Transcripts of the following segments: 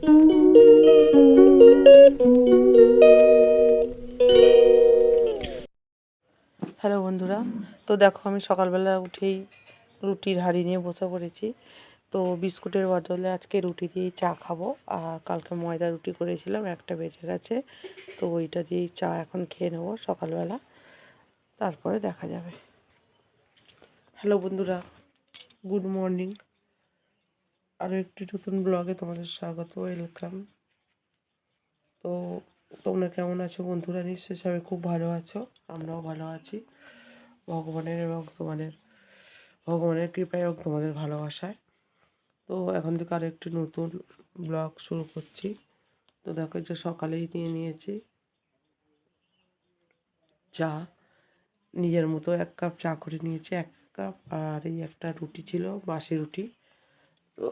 Hello বন্ধুরা, তো দেখো আমি সকালবেলা উঠেই রুটির হাঁড়ি নিয়ে বসে পড়েছি। তো বিস্কুটের বদলে আজকে রুটি দিয়েই চা খাবো। আর কালকে ময়দা রুটি করেছিলাম, একটা বেঁচে গেছে, তো ওইটা দিয়েই চা এখন খেয়ে নেবো সকালবেলা, তারপরে দেখা যাবে। হ্যালো বন্ধুরা, গুড মর্নিং। আরও একটি নতুন ব্লগে তোমাদের স্বাগত, ওয়েলকাম। তো তোমরা কেমন আছো বন্ধুরা? নিশ্চয়ই সবাই খুব ভালো আছো, আমরাও ভালো আছি ভগবানের কৃপায় এবং তোমাদের ভালোবাসায়। তো এখন থেকে আরও একটি নতুন ব্লগ শুরু করছি। তো দেখো যে সকালেই নিয়েছি চা, নিজের মতো 1 কাপ চা করে নিয়েছি, 1 কাপ। আর এই একটা রুটি ছিল, বাসি রুটি। তো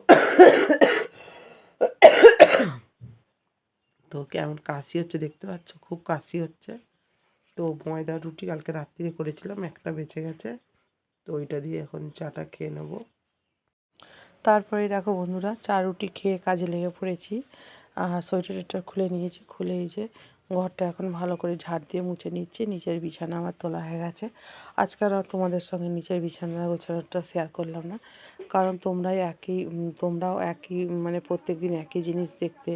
তো কেমন কাশি হচ্ছে দেখতে পাচ্ছ, খুব কাশি হচ্ছে। তো ময়দা রুটি কালকে রাত্রিরে করেছিলাম, একটা বেঁচে গেছে, তো ওইটা দিয়ে এখন চাটা খেয়ে নেবো। তারপরে দেখো বন্ধুরা, চা রুটি খেয়ে কাজে লেগে পড়েছি। সোয়েটার খুলে নিয়েছি, খুলে এই যে ঘরটা এখন ভালো করে ঝাড় দিয়ে মুছে নিচ্ছি। নিচের বিছানা আমার তোলা হয়ে গেছে। আজকাল আর তোমাদের সঙ্গে নিচের বিছানা গোছানোটা শেয়ার করলাম না, কারণ তোমরাও একই মানে প্রত্যেক দিন একই জিনিস দেখতে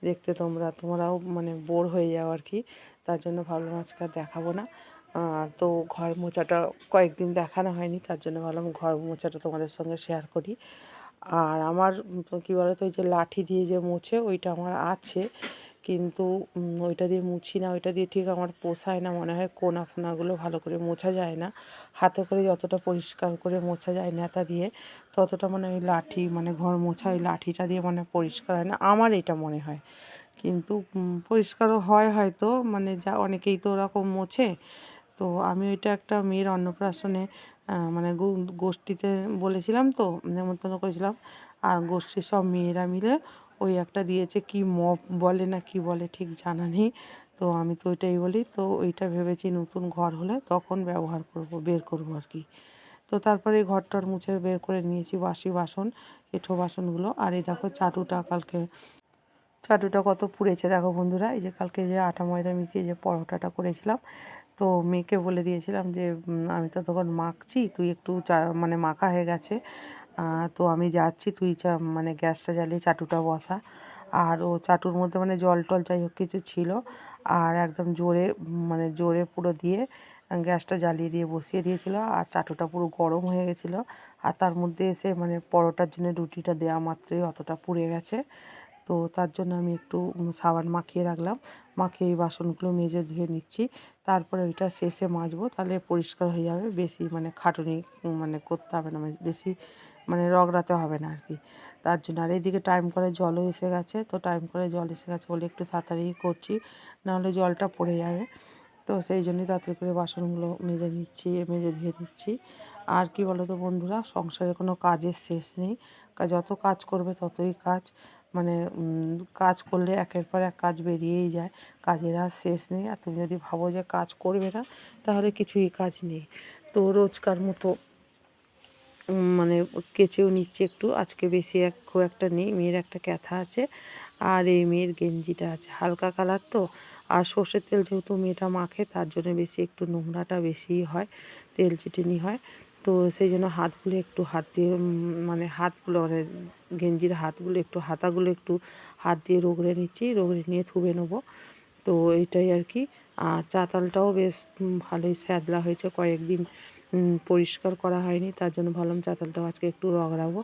দেখতে তোমরাও মানে বোর হয়ে যাও আর কি। তার জন্য ভাবলাম আজকে আর দেখাবো না। তো ঘর মোছাটা কয়েকদিন দেখানো হয়নি, তার জন্য ভাবলাম ঘর মোছাটা তোমাদের সঙ্গে শেয়ার করি। আর আমার কী বলো তো, ওই যে লাঠি দিয়ে যে মোছে ওইটা আমার আছে, কিন্তু ওইটা দিয়ে মুছি না, ওইটা দিয়ে ঠিক আমার পোষায় না, মনে হয় কোনা ফোনাগুলো ভালো করে মোছা যায় না। হাতে করে যতটা পরিষ্কার করে মোছা যায় ন্যাতা দিয়ে, ততটা মানে ওই লাঠি মানে ঘর মোছা ওই লাঠিটা দিয়ে মানে পরিষ্কার হয় না, আমার এটা মনে হয়। কিন্তু পরিষ্কারও হয় হয়তো, মানে যা অনেকেই তো ওরকম মোছে। তো আমি ওইটা একটা মেয়ের অন্নপ্রাশনে মানে গোষ্ঠীতে বলেছিলাম, তো নেমন্তন্ন করেছিলাম, আর গোষ্ঠীর সব মেয়েরা মিলে ওই একটা দিয়েছে, কি মপ বলে না কি বলে ঠিক জানা নেই। তো আমি তো ওইটাই বলি, তো ওইটা ভেবেছি নতুন ঘর হলে তখন ব্যবহার করব, বের করব আর কি। তো তারপরে এই ঘরটার মুছে বের করে নিয়েছি বাসি বাসন, এঁঠো বাসনগুলো। আর এই দেখো চাটুটা কত পুড়েছে দেখো বন্ধুরা। এই যে কালকে যে আটা ময়দা মিশিয়ে যে পরোটাটা করেছিলাম, তো মেয়েকে বলে দিয়েছিলাম যে আমি তো তখন মাখছি, তুই একটু মানে মাখা হয়ে গেছে, তো আমি যাচ্ছি, তুই মানে গ্যাসটা জ্বালিয়ে চাটুটা বসা। আর ও চাটুর মধ্যে মানে জল টল যাই হোক কিছু ছিল, আর একদম মানে জোরে পুরো দিয়ে গ্যাসটা জ্বালিয়ে দিয়ে বসিয়ে দিয়েছিল। আর চাটুটা পুরো গরম হয়ে গেছিলো, আর তার মধ্যে এসে মানে পরোটার জন্য রুটিটা দেওয়া মাত্রই অতটা পুড়ে গেছে। তো তার জন্য আমি একটু সাবান মাখিয়ে রাখলাম, মাখিয়ে এই বাসনগুলো মেজে ধুয়ে নিচ্ছি। তারপরে ওইটা শেষে মাজবো, তাহলে পরিষ্কার হয়ে যাবে, বেশি মানে খাটুনি মানে করতে হবে না, বেশি মানে রগড়াতে হবে না আর কি। তার জন্য আর এইদিকে টাইম করে জলও এসে গেছে, তো টাইম করে জল এসে গেছে বলে একটু তাড়াতাড়ি করছি, নাহলে জলটা পড়ে যাবে। তো সেই জন্যই তাড়াতাড়ি করে বাসনগুলো মেজে ধুয়ে নিচ্ছি। আর কি বলো তো বন্ধুরা, সংসারে কোনো কাজের শেষ নেই, যত কাজ করবে ততই কাজ, মানে কাজ করলে একের পর এক কাজ বেরিয়েই যায়, কাজের আর শেষ নেই। আর তুমি যদি ভাবো যে কাজ করবে না, তাহলে কিছুই কাজ নেই। তো রোজকার মতো মানে কেচেও নিচ্ছে একটু, আজকে বেশি খুব একটা নেই, মেয়ের একটা ক্যাথা আছে, আর এই মেয়ের গেঞ্জিটা আছে হালকা কালার তো। আর সর্ষের তেল যেহেতু মেয়েটা মাখে, তার জন্য বেশি একটু নোংরাটা বেশিই হয়, তেল চিটিনি হয়। তো সেই জন্য হাতগুলো একটু হাত দিয়ে মানে গেঞ্জির হাতাগুলো একটু হাত দিয়ে রগড়ে নিয়ে থুবে নেবো। তো এইটাই আর কি। আর চাতালটাও বেশ ভালোই স্যাঁতলা হয়েছে, কয়েকদিন পরিষ্কার করা হয়নি, তার জন্য ভাবলাম চাতালটাও আজকে একটু রগড়াবো।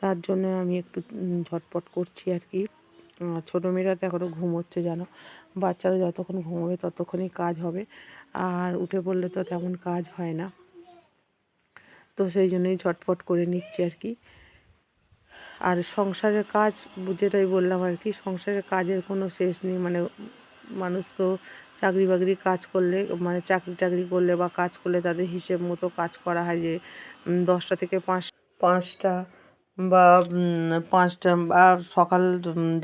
তার জন্য আমি একটু ঝটপট করছি আর কি। ছোটো মেয়েরা তো এখনও ঘুমোচ্ছে জানো, বাচ্চারা যতক্ষণ ঘুমোবে ততক্ষণই কাজ হবে, আর উঠে পড়লে তো তেমন কাজ হয় না। তো সেই জন্যই ঝটপট করে নিচ্ছি আর কি। আর সংসারের কাজ যেটাই বললাম আর কি, সংসারের কাজের কোনো শেষ নেই। মানে মানুষ তো চাকরি বাকরি কাজ করলে, মানে চাকরি টাকরি করলে বা কাজ করলে তাদের হিসেব মতো কাজ করা হয়, যে 10টা থেকে 5টা বা 5টা বা সকাল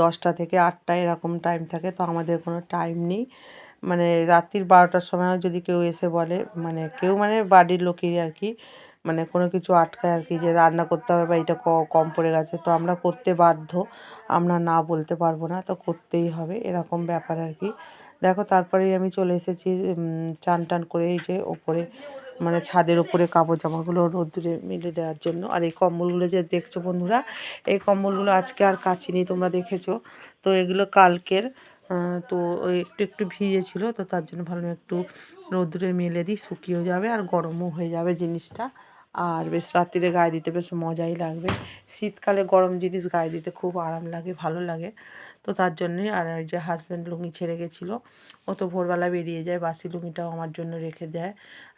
10টা থেকে 8টা এরকম টাইম থাকে। তো আমাদের কোনো টাইম নেই, মানে রাত্রির 12টার সময়ও যদি কেউ এসে বলে, মানে কেউ মানে বাড়ির লোকেরই আর কি, মানে কোনো কিছু আটকায় আর কি, যে রান্না করতে হবে বা এটা কম পড়ে গেছে, তো আমরা করতে বাধ্য, আমরা না বলতে পারবো না, তো করতেই হবে, এরকম ব্যাপার আর কি। দেখো তারপরেই আমি চলে এসেছি চান টান করে এই যে ওপরে মানে ছাদের উপরে কাপড় জামাগুলো রোদ্দুরে মেলে দেওয়ার জন্য। আর এই কম্বলগুলো যে দেখছো বন্ধুরা, এই কম্বলগুলো আজকে আর কাচিনি, তোমরা দেখেছো তো, এগুলো কালকের। তো ওই একটু একটু ভিজে ছিল, তো তার জন্য ভালো একটু রোদ্দুরে মেলে দিই, শুকিয়েও যাবে আর গরমও হয়ে যাবে জিনিসটা, আর বেশ রাত্রিরে গায়ে দিতে বেশ মজাই লাগবে। শীতকালে গরম জিনিস গায়ে দিতে খুব আরাম লাগে, ভালো লাগে। তো তার জন্যই। আর ওই যে হাজব্যান্ড লুঙ্গি ছেড়ে গেছিলো, ও তো ভোরবেলা বেরিয়ে যায়, বাসি লুঙ্গিটাও আমার জন্য রেখে দেয়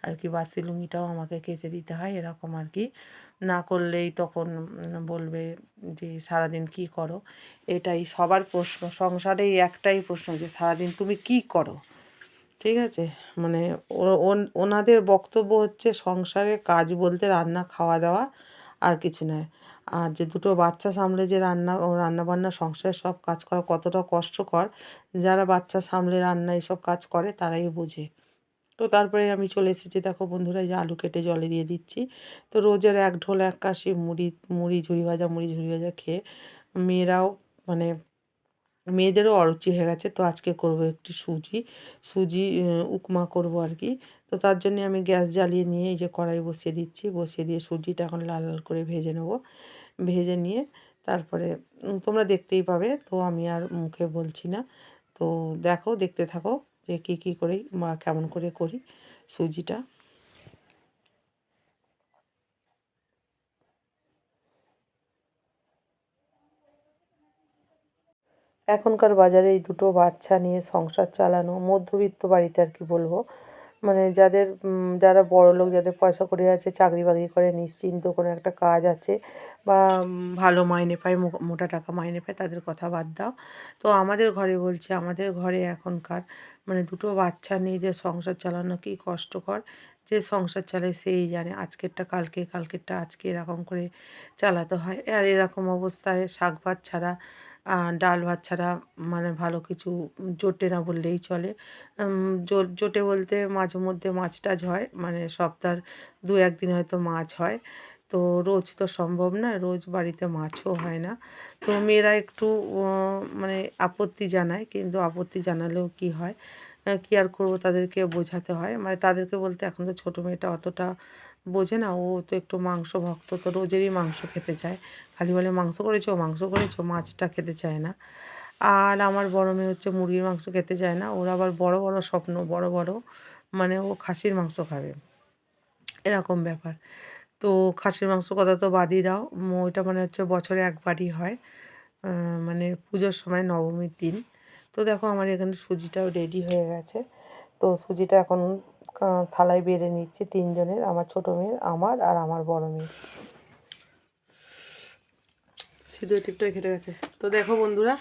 আর কি, বাসি লুঙ্গিটাও আমাকে কেচে দিতে হয়, এরকম আর কি। না করলেই তখন বলবে যে সারাদিন কি করো। এটাই সবার প্রশ্ন, সংসারে একটাই প্রশ্ন যে সারাদিন তুমি কি করো। ঠিক আছে, মানে ওনাদের বক্তব্য হচ্ছে সংসারে কাজ বলতে রান্না খাওয়া দাওয়া আর কিছু নয়। আর যে দুটো বাচ্চা সামলে যে রান্না বান্না সংসারের সব কাজ করা কতটা কষ্টকর, যারা বাচ্চা সামলে রান্না এসব কাজ করে তারাই বোঝে। তো তারপরে আমি চলে এসেছি, দেখো বন্ধুরা, এই যে আলু কেটে জলে দিয়ে দিচ্ছি। তো রোজের এক ঢোল এক কাশি মুড়ি ঝুড়ি ভাজা খেয়ে মেয়েরাও মানে মেয়েদেরও অরুচি হয়ে গেছে। তো আজকে করব একটু সুজি উপমা করব আর কি। তো তার জন্যে আমি গ্যাস জ্বালিয়ে নিয়ে এই যে কড়াই বসিয়ে দিচ্ছি, বসিয়ে দিয়ে সুজিটা এখন লাল লাল করে ভেজে নেব। ভেজে নিয়ে তারপরে তোমরা দেখতেই পাবে, তো আমি আর মুখে বলছি না। তো দেখো, দেখতে থাকো যে কী করি বা কেমন করে করি সুজিটা। এখনকার বাজারে এই দুটো বাচ্চা নিয়ে সংসার চালানো, মধ্যবিত্ত বাড়িতে আর কি বলবো, মানে যারা বড়লোক, যাদের পয়সা কড়ি আছে, চাকরি বাকরি করে, নিশ্চিন্ত কোনো একটা কাজ আছে বা ভালো মাইনে পায়, মোটা টাকা মাইনে পায়, তাদের কথা বাদ দাও। তো আমাদের ঘরে বলছি, আমাদের ঘরে এখনকার মানে দুটো বাচ্চা নিয়ে যে সংসার চালানো কী কষ্টকর, যে সংসার চালায় সেই জানে। আজকেরটা কালকে, কালকেরটা আজকে, এরকম করে চালাতে হয়। আর এরকম অবস্থায় শাক ভাত ছাড়া, ডাল ভাত ছাড়া মানে ভালো কিছু জোটে না বললেই চলে। জোটে বলতে মাঝে মধ্যে মাছ টাছ হয়, মানে সপ্তাহে 2-1 দিন হয়তো মাছ হয়। তো রোজ তো সম্ভব না, রোজ বাড়িতে মাছও হয় না। তো মেয়েরা একটু মানে আপত্তি জানায়, কিন্তু আপত্তি জানালেও কি হয়, কী আর করবো, তাদেরকে বোঝাতে হয়। মানে তাদেরকে বলতে এখন তো ছোটো মেয়েটা অতটা বোঝে না, ও তো একটু মাংস ভক্ত, তো রোজেরই মাংস খেতে চায়। খালি বলে মাংস করেছো, মাংস করেছো, মাছটা খেতে চায় না। আর আমার বড় মেয়ে হচ্ছে মুরগির মাংস খেতে চায় না, ওর আবার বড় বড় স্বপ্ন, বড় বড়, মানে ও খাসির মাংস খাবে, এরকম ব্যাপার। তো খাসির মাংস কথা তো বাদই দাও, ওইটা মানে হচ্ছে বছরে একবারই হয়, মানে পুজোর সময় নবমীর দিন। তো দেখো আমার এখানে সুজিটাও রেডি হয়ে গেছে। তো সুজিটা এখন থালায় বেড়ে নিচ্ছি, 3 জনের, আমার ছোটো মেয়ের, আমার আর আমার বড় মেয়ের। সিঁদুর টিপটা খেতে গেছে। তো দেখো বন্ধুরা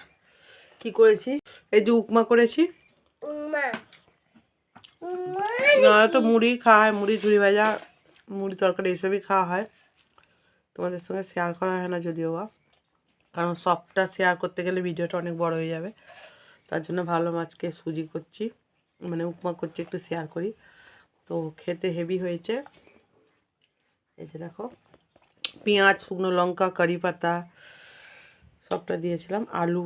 কি করেছি, এই যে উপমা করেছি। না তো মুড়ি খাওয়া হয়, মুড়ি ঝুড়ি ভাজা, মুড়ি তরকারি এসবই খাওয়া হয়। তোমাদের সঙ্গে শেয়ার করা হয় না যদিও বা, কারণ সবটা শেয়ার করতে গেলে ভিডিওটা অনেক বড় হয়ে যাবে। তার জন্য ভালো মাছকে সুজি করছি, মানে উপমা করছি, একটু শেয়ার করি। তো খেতে হেভি হয়েছে। এই যে দেখো, পেঁয়াজ, শুকনো লঙ্কা, কারি পাতা সবটা দিয়েছিলাম, আলু,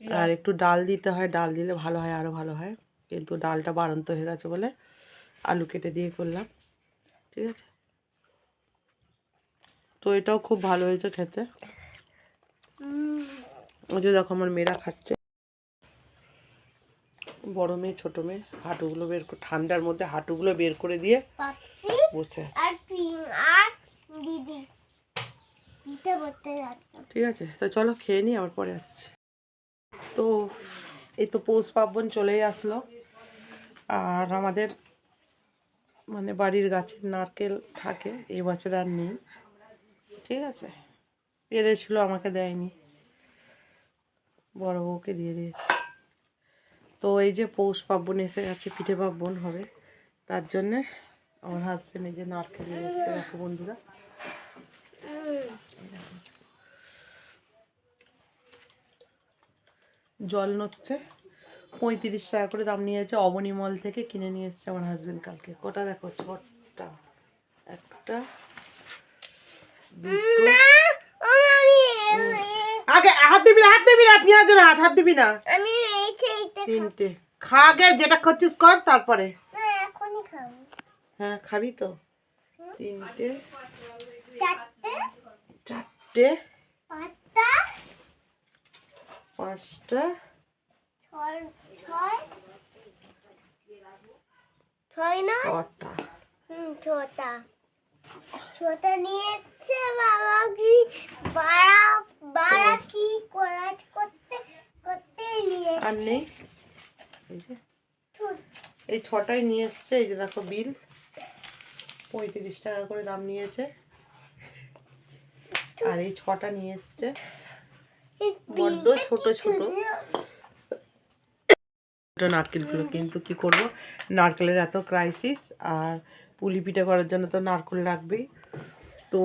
আর একটু ডাল দিতে হয়, ডাল দিলে ভালো হয়, আরও ভালো হয়, কিন্তু ডালটা বাড়ন্ত হয়ে গেছে বলে আলু কেটে দিয়ে করলাম। ঠিক আছে, তো এটাও খুব ভালো হয়েছে খেতে। ওই যে দেখো আমার মেয়েরা খাচ্ছে, বড় মেয়ে ছোটো মেয়ে, হাঁটুগুলো বের করে, ঠান্ডার মধ্যে হাঁটুগুলো বের করে দিয়ে বসে আছে। ঠিক আছে, তো চলো খেয়ে নিই, আবার পরে আসছি। তো এই তো পৌষ পার্বণ চলেই আসলো, আর আমাদের মানে বাড়ির গাছের নারকেল থাকে, এই বছর আর নেই। ঠিক আছে, পেরেছিল, আমাকে দেয়নি, বড় বউকে দিয়ে দিয়েছে। তো এই যে পৌষ পার্বণ এসে গেছে, পিঠে পার্বণ হবে, তার জন্যে আমার হাজব্যান্ড এই যে নারকেল নিয়ে এসেছে। দেখো বন্ধুরা, জল নচ্ছে, 35 টাকা করে দাম নিয়েছে, অবনী মল থেকে কিনে নিয়ে এসছে আমার হাজব্যান্ড কালকে। কোটা দেখো ছোটটা, একটা, দুটো, আগে হাত দিবি না, পেঁয়াজের হাত দিবি না। তিনটে খা, আগে যেটা খাচ্ছিস কর, তারপরে হ্যাঁ খাবি তো। তিনটে, চারটে, পাঁচটা, ছটা। ছোটা নিয়েছে বাবা, কি বাড়া কি করাজ করতে নিয়ে আর নেই, এই ছটাই নিয়ে এসছে। এই যে দেখো বিল, 35 টাকা করে দাম নিয়েছে। আর এই ছটা নিয়ে এসছে, বড্ড ছোট ছোট নারকেলগুলো। কিন্তু কি করব, নারকেলের এত ক্রাইসিস, আর পুলি পিঠা করার জন্য তো নারকেল লাগবেই। তো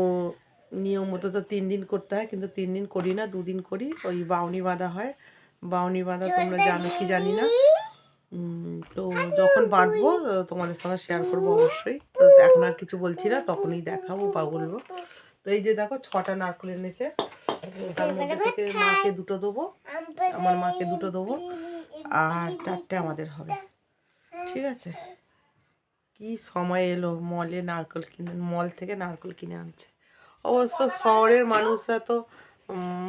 নিয়ম মতো তো 3 দিন করতে হয়, কিন্তু 3 দিন করি না, 2 দিন করি। ওই বাউনি বাঁধা হয়, বাউনি বাঁধা তোমরা জানো কি জানি না। তো যখন বাঁধবো তোমাদের সঙ্গে শেয়ার করবো অবশ্যই। তো এখন আর কিছু বলছি না, তখনই দেখাবো বা বলবো। তো এই যে দেখো 6টা নারকেল এনেছে, তার মধ্যে থেকে মাকে 2টো দেবো, আমার মাকে 2টো দেবো, আর 4টে আমাদের হবে। ঠিক আছে। কি সময় এলো, মলে নারকেল কিনে, মল থেকে নারকেল কিনে আনছে। অবশ্য শহরের মানুষরা তো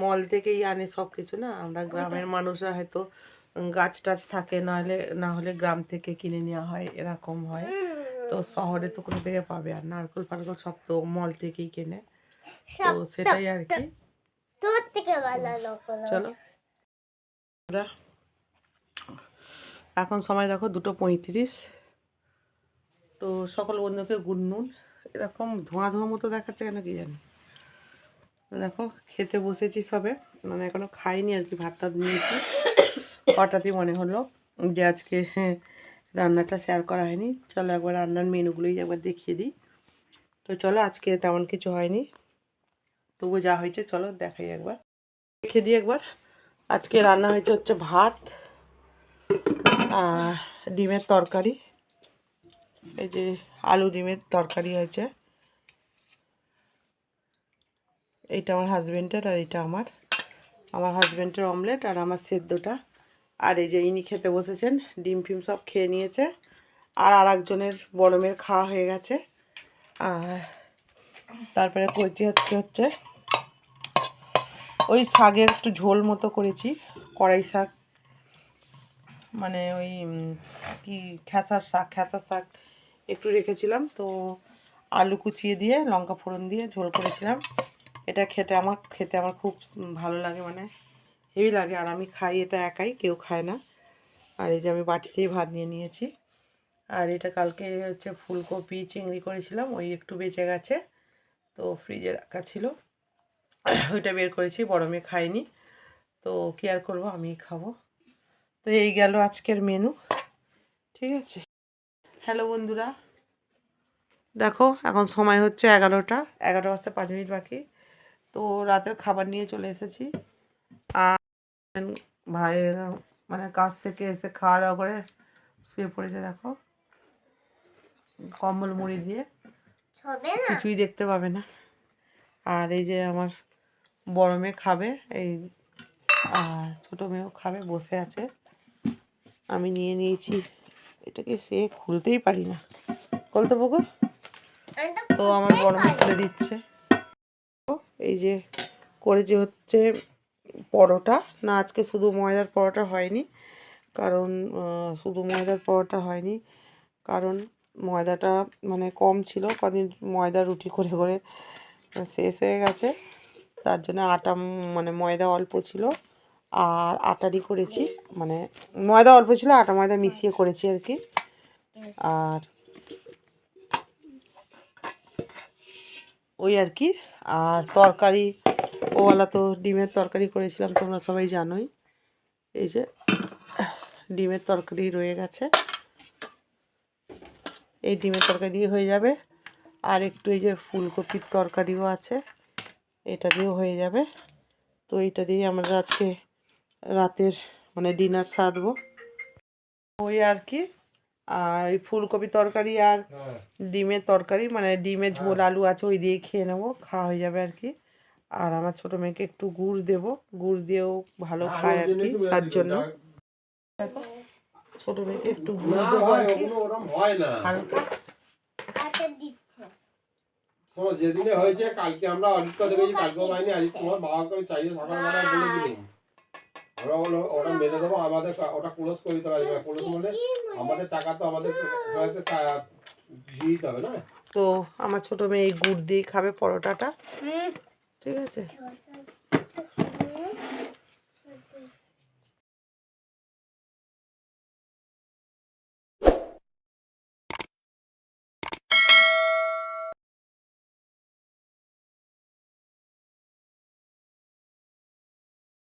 মল থেকেই আনে সব কিছু না। আমরা গ্রামের মানুষরা হয়তো গাছ টাছ থাকে, না হলে গ্রাম থেকে কিনে নেওয়া হয়, এরকম হয়। তো শহরে তো কোথা থেকে পাবে, আর নারকেল ফারকেল সব তো মল থেকেই কেনে। তো সেটাই আর কি। চলো, এখন সময় দেখো 2:35। তো সকল বন্ধুকে গুড নুন। এরকম ধোঁয়া ধোঁয়া মতো দেখাচ্ছে কেন কি জানি। তো দেখো খেতে বসেছি সবে, মানে এখনো খাইনি আর কি, ভাত টাত নিয়েছি। হঠাৎই মনে হলো যে আজকে রান্নাটা শেয়ার করা হয়নি। চলো একবার রান্নার মেনুগুলোই একবার দেখিয়ে দিই। তো চলো, আজকে তেমন কিছু হয়নি, তবু যা হয়েছে চলো দেখাই একবার, দেখে দিই একবার। আজকে রান্না হচ্ছে ভাত আর ডিমের তরকারি। এই যে আলু ডিমের তরকারি হয়েছে। এইটা আমার হাজব্যান্ডের, আর এটা আমার হাজব্যান্ডের অমলেট, আর আমার সেদ্ধটা। আর এই যে ইনি খেতে বসেছেন, ডিম ফিম সব খেয়ে নিয়েছে। আর একজনের বড় মেয়ের খাওয়া হয়ে গেছে। আর তারপরে করছি হচ্ছে ওই শাকের একটু ঝোল মতো করেছি, কড়াই শাক, মানে ওই কি খেসার শাক একটু রেখেছিলাম, তো আলু কুচিয়ে দিয়ে লঙ্কা ফোড়ন দিয়ে ঝোল করেছিলাম। এটা খেতে আমার খুব ভালো লাগে, মানে হেভি লাগে। আর আমি খাই এটা একাই, কেউ খায় না। আর এই যে আমি বাটিতেই ভাত নিয়ে নিয়েছি। আর এটা কালকে হচ্ছে ফুলকপি চিংড়ি করেছিলাম, ওই একটু বেঁচে গেছে, তো ফ্রিজে রাখা ছিল, ওইটা বের করেছি। বড় মেয়ে খাইনি, তো কি আর করবো, আমিই খাবো। তো এই গেল আজকের মেনু। ঠিক আছে। হ্যালো বন্ধুরা, দেখো এখন সময় হচ্ছে 11টা 5 মিনিট বাকি। তো রাতের খাবার নিয়ে চলে এসেছি। আর ভাই মানে কাজ থেকে এসে খাওয়া দাওয়া করে শুয়ে পড়েছে, দেখো কম্বল মুড়ি দিয়ে, কিছুই দেখতে পাবে না। আর এই যে আমার বড় মেয়ে খাবে, এই আর ছোটো মেয়েও খাবে, বসে আছে। আমি নিয়ে নিয়েছি, এটাকে সে খুলতেই পারি না, খুলতে বকো। তো আমার বড় মেয়ে খুলে দিচ্ছে। এই যে করেছি হচ্ছে পরোটা, না আজকে শুধু ময়দার পরোটা হয়নি, কারণ শুধু ময়দার পরোটা হয়নি কারণ ময়দাটা মানে কম ছিল, কদিন ময়দা রুটি করে করে শেষ হয়ে গেছে। তার জন্য আটা, মানে ময়দা অল্প ছিল, আর আটারই করেছি, মানে ময়দা অল্প ছিল, আটা ময়দা মিশিয়ে করেছি আর কি। আর ওই আর কি। আর তরকারি ওওয়ালা তো ডিমের তরকারি করেছিলাম, তোমরা সবাই জানোই। এই যে ডিমের তরকারি রয়ে গেছে, এই ডিমের তরকারি দিয়ে হয়ে যাবে। আর একটু এই যে ফুলকপির তরকারিও আছে, এটা দিয়েও হয়ে যাবে। তো এইটা দিয়ে আমরা আজকে রাতের মানে ডিনার সারবো, ওই আর কি। আর এই ফুলকপি তরকারি আর ডিমের তরকারি, মানে ডিমের ঝোল আলু আছে, ওই দিয়ে খেয়ে নেবো, খাওয়া হয়ে যাবে আর কি। আর আমার ছোটো মেয়েকে একটু গুড় দেবো, গুড় দিয়েও ভালো খায় আর কি, তার জন্য দেখো ছোটো মেয়েকে একটু গুড় দেবো আর কি হালকা। আচ্ছা দিচ্ছে শোনো, যেদিনে হয়েছে কালকে আমরা অডিট করে দেখেছি, কালকেও পাইনি। আজ তোমার বাবাকে চাইলে সকালবেলায় বলে দিলাম, আমরা বলো ওটা মেনে দেবো, আমাদের ওটা ক্লোজ করে দিতে পারবে। ক্লোজ মানে আমাদের টাকা তো আমাদের দিয়ে দিতে হবে না। তো আমার ছোটো মেয়ে এই গুড় দিয়ে খাবে পরোটাটা, ঠিক আছে।